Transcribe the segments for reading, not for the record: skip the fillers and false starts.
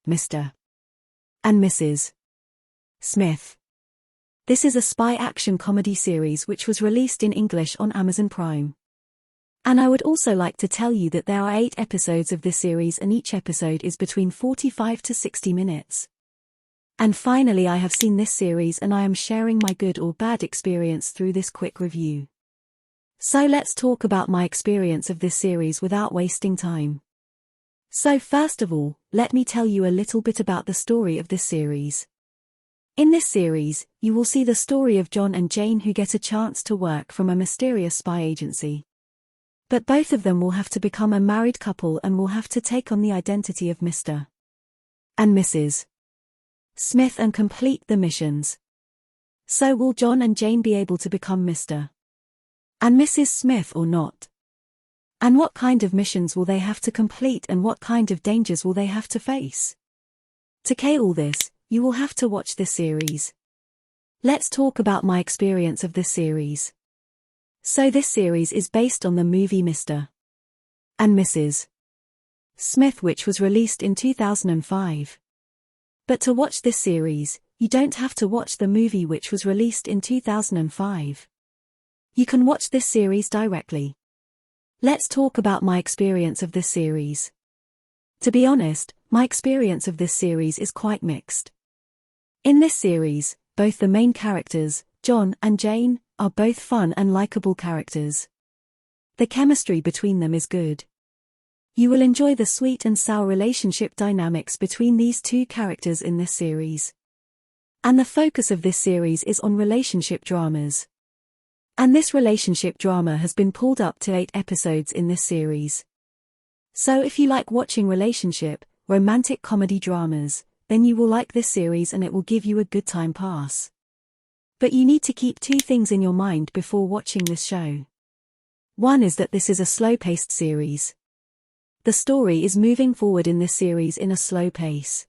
Mr. and Mrs. Smith. This is a spy action comedy series which was released in English on Amazon Prime. And I would also like to tell you that there are 8 episodes of this series and each episode is between 45 to 60 minutes. And finally, I have seen this series and I am sharing my good or bad experience through this quick review. So let's talk about my experience of this series without wasting time. So first of all, let me tell you a little bit about the story of this series. In this series, you will see the story of John and Jane who get a chance to work from a mysterious spy agency. But both of them will have to become a married couple and will have to take on the identity of Mr. and Mrs. Smith and complete the missions. So will John and Jane be able to become Mr. and Mrs. Smith or not? And what kind of missions will they have to complete and what kind of dangers will they have to face? To key all this, you will have to watch this series. Let's talk about my experience of this series. So this series is based on the movie Mr. and Mrs. Smith, which was released in 2005. But to watch this series, you don't have to watch the movie which was released in 2005. You can watch this series directly. Let's talk about my experience of this series. To be honest, my experience of this series is quite mixed. In this series, both the main characters, John and Jane, are both fun and likable characters. The chemistry between them is good. You will enjoy the sweet and sour relationship dynamics between these two characters in this series. And the focus of this series is on relationship dramas. And this relationship drama has been pulled up to 8 episodes in this series. So if you like watching relationship, romantic comedy dramas, then you will like this series and it will give you a good time pass. But you need to keep 2 things in your mind before watching this show. One is that this is a slow-paced series. The story is moving forward in this series in a slow pace.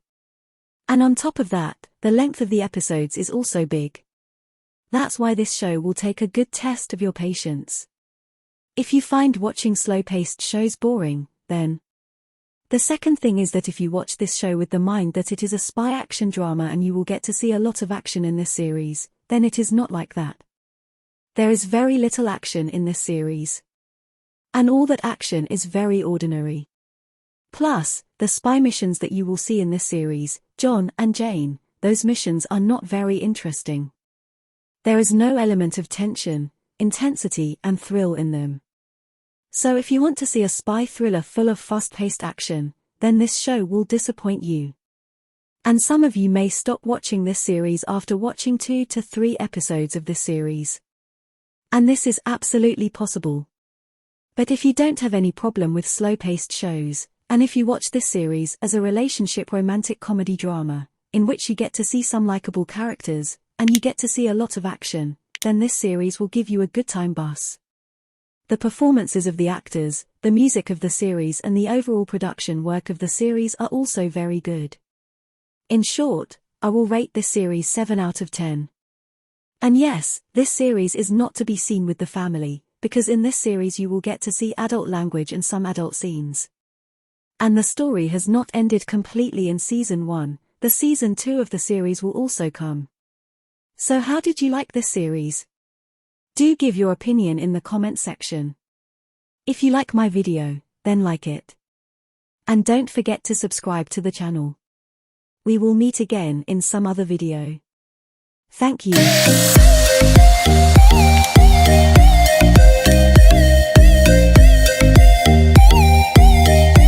And on top of that, the length of the episodes is also big. That's why this show will take a good test of your patience. If you find watching slow-paced shows boring, then. The second thing is that if you watch this show with the mind that it is a spy action drama and you will get to see a lot of action in this series, then it is not like that. There is very little action in this series. And all that action is very ordinary. Plus, the spy missions that you will see in this series, John and Jane, those missions are not very interesting. There is no element of tension, intensity and thrill in them. So if you want to see a spy thriller full of fast-paced action, then this show will disappoint you. And some of you may stop watching this series after watching 2 to 3 episodes of this series. And this is absolutely possible. But if you don't have any problem with slow-paced shows, and if you watch this series as a relationship romantic comedy drama, in which you get to see some likable characters, and you get to see a lot of action, then this series will give you a good time bus. The performances of the actors, the music of the series and the overall production work of the series are also very good. In short, I will rate this series 7 out of 10. And yes, this series is not to be seen with the family, because in this series you will get to see adult language and some adult scenes. And the story has not ended completely in season 1, the season 2 of the series will also come. So how did you like this series? Do give your opinion in the comment section. If you like my video, then like it. And don't forget to subscribe to the channel. We will meet again in some other video. Thank you.